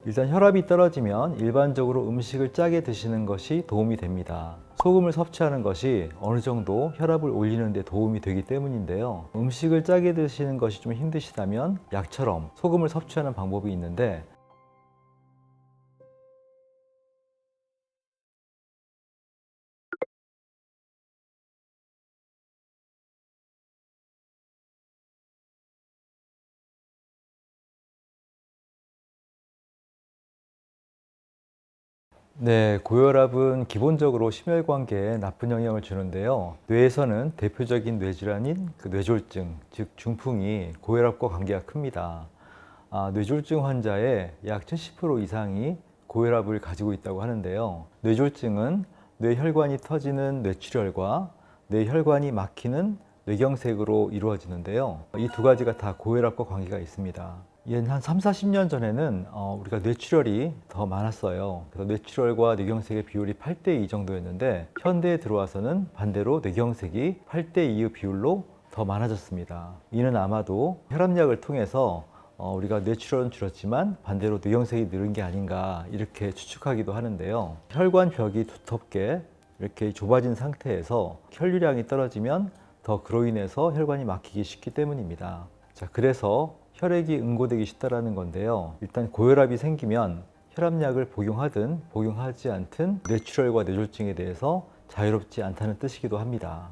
일단 혈압이 떨어지면 일반적으로 음식을 짜게 드시는 것이 도움이 됩니다. 소금을 섭취하는 것이 어느 정도 혈압을 올리는 데 도움이 되기 때문인데요. 음식을 짜게 드시는 것이 좀 힘드시다면 약처럼 소금을 섭취하는 방법이 있는데, 네, 고혈압은 기본적으로 심혈관계에 나쁜 영향을 주는데요. 뇌에서는 대표적인 뇌질환인 뇌졸중, 즉 중풍이 고혈압과 관계가 큽니다. 뇌졸중 환자의 약 70% 이상이 고혈압을 가지고 있다고 하는데요. 뇌졸중은 뇌혈관이 터지는 뇌출혈과 뇌혈관이 막히는 뇌경색으로 이루어지는데요. 이 두 가지가 다 고혈압과 관계가 있습니다. 한 3, 40년 전에는 우리가 뇌출혈이 더 많았어요. 그래서 뇌출혈과 뇌경색의 비율이 8대 2 정도였는데, 현대에 들어와서는 반대로 뇌경색이 8대 2의 비율로 더 많아졌습니다. 이는 아마도 혈압약을 통해서 우리가 뇌출혈은 줄었지만 반대로 뇌경색이 늘은 게 아닌가 이렇게 추측하기도 하는데요. 혈관벽이 두텁게 이렇게 좁아진 상태에서 혈류량이 떨어지면 더 그로 인해서 혈관이 막히기 쉽기 때문입니다. 자, 그래서 혈액이 응고되기 쉽다라는 건데요. 일단 고혈압이 생기면 혈압약을 복용하든 복용하지 않든 뇌출혈과 뇌졸중에 대해서 자유롭지 않다는 뜻이기도 합니다.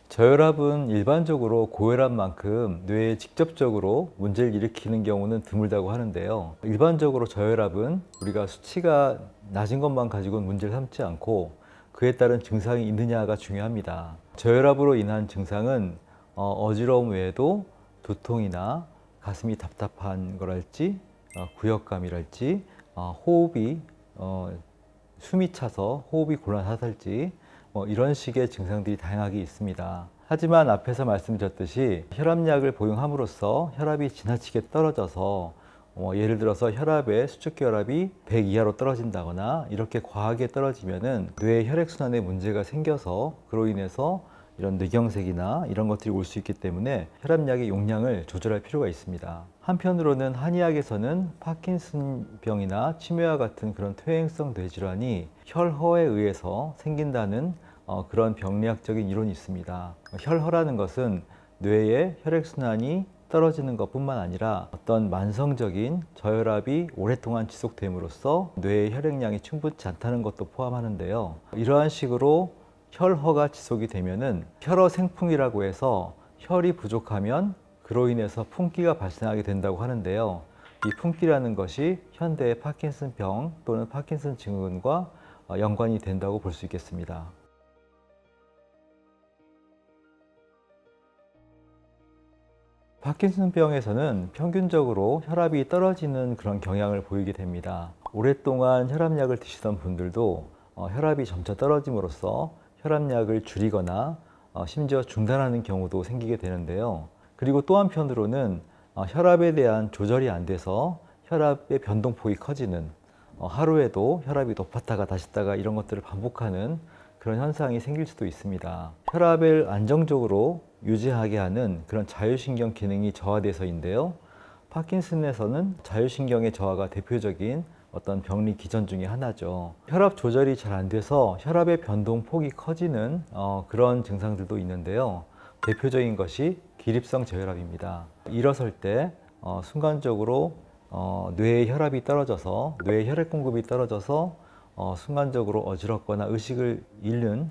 저혈압은 일반적으로 고혈압만큼 뇌에 직접적으로 문제를 일으키는 경우는 드물다고 하는데요. 일반적으로 저혈압은 우리가 수치가 낮은 것만 가지고는 문제를 삼지 않고 그에 따른 증상이 있느냐가 중요합니다. 저혈압으로 인한 증상은 어지러움 외에도 두통이나 가슴이 답답한 거랄지, 구역감이랄지, 호흡이 숨이 차서 호흡이 곤란하달지 이런 식의 증상들이 다양하게 있습니다. 하지만 앞에서 말씀드렸듯이 혈압약을 복용함으로써 혈압이 지나치게 떨어져서 예를 들어서 수축기 혈압이 100 이하로 떨어진다거나 이렇게 과하게 떨어지면은 뇌 혈액순환에 문제가 생겨서 그로 인해서 이런 뇌경색이나 이런 것들이 올 수 있기 때문에 혈압약의 용량을 조절할 필요가 있습니다. 한편으로는 한의학에서는 파킨슨병이나 치매와 같은 그런 퇴행성 뇌질환이 혈허에 의해서 생긴다는 그런 병리학적인 이론이 있습니다. 혈허라는 것은 뇌의 혈액순환이 떨어지는 것뿐만 아니라 어떤 만성적인 저혈압이 오랫동안 지속됨으로써 뇌의 혈액량이 충분치 않다는 것도 포함하는데요. 이러한 식으로 혈허가 지속이 되면은 혈허생풍이라고 해서 혈이 부족하면 그로 인해서 풍기가 발생하게 된다고 하는데요. 이 풍기라는 것이 현대의 파킨슨병 또는 파킨슨 증후군과 연관이 된다고 볼 수 있겠습니다. 파킨슨병에서는 평균적으로 혈압이 떨어지는 그런 경향을 보이게 됩니다. 오랫동안 혈압약을 드시던 분들도 혈압이 점차 떨어짐으로써 혈압약을 줄이거나 심지어 중단하는 경우도 생기게 되는데요. 그리고 또 한편으로는 혈압에 대한 조절이 안 돼서 혈압의 변동폭이 커지는, 하루에도 혈압이 높았다가 다시다가 이런 것들을 반복하는 그런 현상이 생길 수도 있습니다. 혈압을 안정적으로 유지하게 하는 그런 자율신경 기능이 저하돼서인데요. 파킨슨에서는 자율신경의 저하가 대표적인 어떤 병리 기전 중에 하나죠. 혈압 조절이 잘 안 돼서 혈압의 변동폭이 커지는 그런 증상들도 있는데요. 대표적인 것이 기립성 저혈압입니다. 일어설 때 순간적으로 뇌의 혈압이 떨어져서 뇌의 혈액 공급이 떨어져서 순간적으로 어지럽거나 의식을 잃는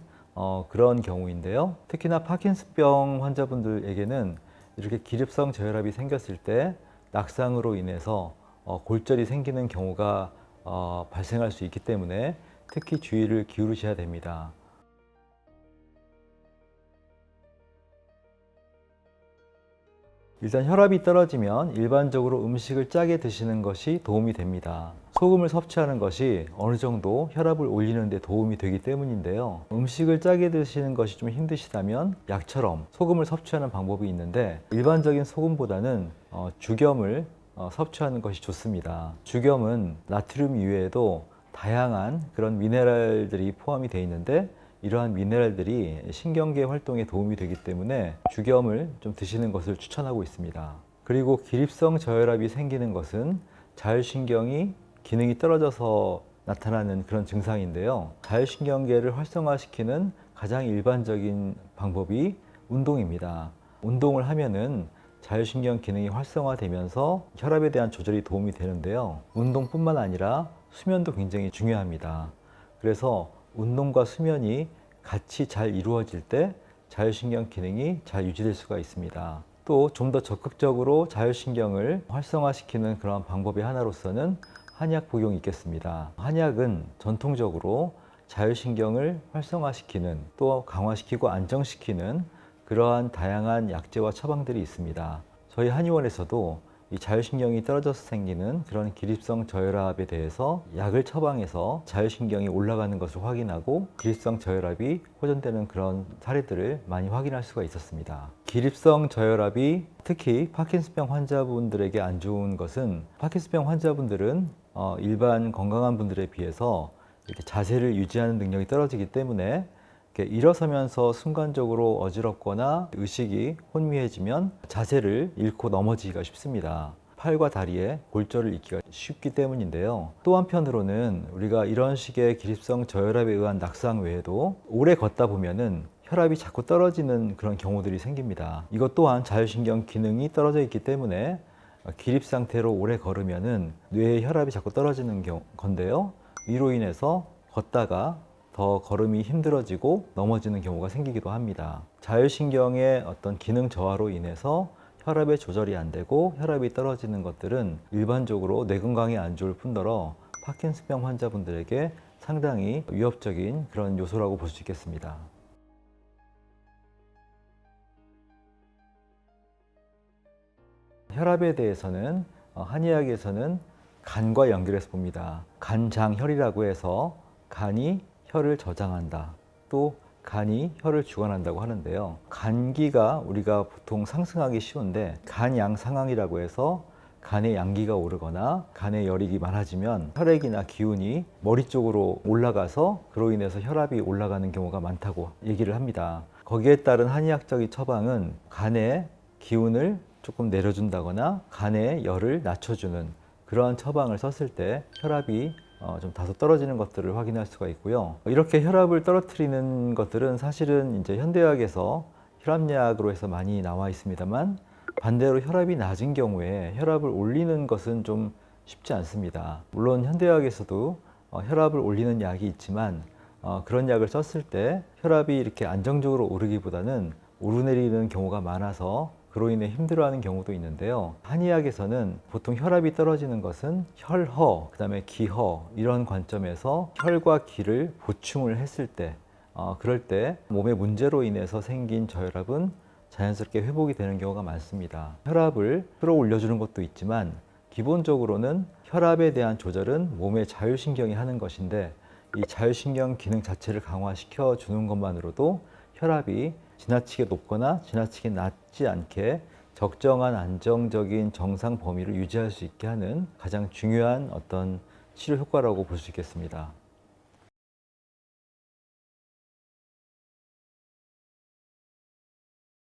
그런 경우인데요. 특히나 파킨슨병 환자분들에게는 이렇게 기립성 저혈압이 생겼을 때 낙상으로 인해서 골절이 생기는 경우가 발생할 수 있기 때문에 특히 주의를 기울이셔야 됩니다. 일단 혈압이 떨어지면 일반적으로 음식을 짜게 드시는 것이 도움이 됩니다. 소금을 섭취하는 것이 어느 정도 혈압을 올리는 데 도움이 되기 때문인데요. 음식을 짜게 드시는 것이 좀 힘드시다면 약처럼 소금을 섭취하는 방법이 있는데, 일반적인 소금보다는 죽염을 섭취하는 것이 좋습니다. 죽염은 나트륨 이외에도 다양한 그런 미네랄들이 포함이 되어 있는데, 이러한 미네랄들이 신경계 활동에 도움이 되기 때문에 죽염을 좀 드시는 것을 추천하고 있습니다. 그리고 기립성 저혈압이 생기는 것은 자율신경이 기능이 떨어져서 나타나는 그런 증상인데요. 자율신경계를 활성화시키는 가장 일반적인 방법이 운동입니다. 운동을 하면은 자율신경 기능이 활성화되면서 혈압에 대한 조절이 도움이 되는데요. 운동뿐만 아니라 수면도 굉장히 중요합니다. 그래서 운동과 수면이 같이 잘 이루어질 때 자율신경 기능이 잘 유지될 수가 있습니다. 또 좀 더 적극적으로 자율신경을 활성화시키는 그런 방법의 하나로서는 한약 복용이 있겠습니다. 한약은 전통적으로 자율신경을 활성화시키는 또 강화시키고 안정시키는 그러한 다양한 약재와 처방들이 있습니다. 저희 한의원에서도 이 자율신경이 떨어져서 생기는 그런 기립성 저혈압에 대해서 약을 처방해서 자율신경이 올라가는 것을 확인하고 기립성 저혈압이 호전되는 그런 사례들을 많이 확인할 수가 있었습니다. 기립성 저혈압이 특히 파킨슨병 환자분들에게 안 좋은 것은 파킨슨병 환자분들은 일반 건강한 분들에 비해서 이렇게 자세를 유지하는 능력이 떨어지기 때문에 일어서면서 순간적으로 어지럽거나 의식이 혼미해지면 자세를 잃고 넘어지기가 쉽습니다. 팔과 다리에 골절을 입기가 쉽기 때문인데요. 또 한편으로는 우리가 이런 식의 기립성 저혈압에 의한 낙상 외에도 오래 걷다 보면은 혈압이 자꾸 떨어지는 그런 경우들이 생깁니다. 이것 또한 자율신경 기능이 떨어져 있기 때문에 기립 상태로 오래 걸으면은 뇌의 혈압이 자꾸 떨어지는 건데요. 이로 인해서 걷다가 더 걸음이 힘들어지고 넘어지는 경우가 생기기도 합니다. 자율신경의 어떤 기능 저하로 인해서 혈압의 조절이 안 되고 혈압이 떨어지는 것들은 일반적으로 뇌 건강에 안 좋을 뿐더러 파킨슨병 환자분들에게 상당히 위협적인 그런 요소라고 볼 수 있겠습니다. 혈압에 대해서는 한의학에서는 간과 연결해서 봅니다. 간장혈이라고 해서 간이 혈을 저장한다. 또 간이 혈을 주관한다고 하는데요. 간기가 우리가 보통 상승하기 쉬운데 간양 상황이라고 해서 간의 양기가 오르거나 간의 열이 많아지면 혈액이나 기운이 머리 쪽으로 올라가서 그로 인해서 혈압이 올라가는 경우가 많다고 얘기를 합니다. 거기에 따른 한의학적인 처방은 간의 기운을 조금 내려준다거나 간의 열을 낮춰주는 그러한 처방을 썼을 때 혈압이 좀 다소 떨어지는 것들을 확인할 수가 있고요. 이렇게 혈압을 떨어뜨리는 것들은 사실은 이제 현대의학에서 혈압약으로 해서 많이 나와 있습니다만 반대로 혈압이 낮은 경우에 혈압을 올리는 것은 좀 쉽지 않습니다. 물론 현대의학에서도 혈압을 올리는 약이 있지만 그런 약을 썼을 때 혈압이 이렇게 안정적으로 오르기보다는 오르내리는 경우가 많아서 그로 인해 힘들어하는 경우도 있는데요. 한의학에서는 보통 혈압이 떨어지는 것은 혈허, 그다음에 기허 이런 관점에서 혈과 기를 보충을 했을 때 그럴 때 몸의 문제로 인해서 생긴 저혈압은 자연스럽게 회복이 되는 경우가 많습니다. 혈압을 끌어올려주는 것도 있지만 기본적으로는 혈압에 대한 조절은 몸의 자율신경이 하는 것인데 이 자율신경 기능 자체를 강화시켜 주는 것만으로도 혈압이 지나치게 높거나 지나치게 낮지 않게 적정한 안정적인 정상 범위를 유지할 수 있게 하는 가장 중요한 어떤 치료 효과라고 볼 수 있겠습니다.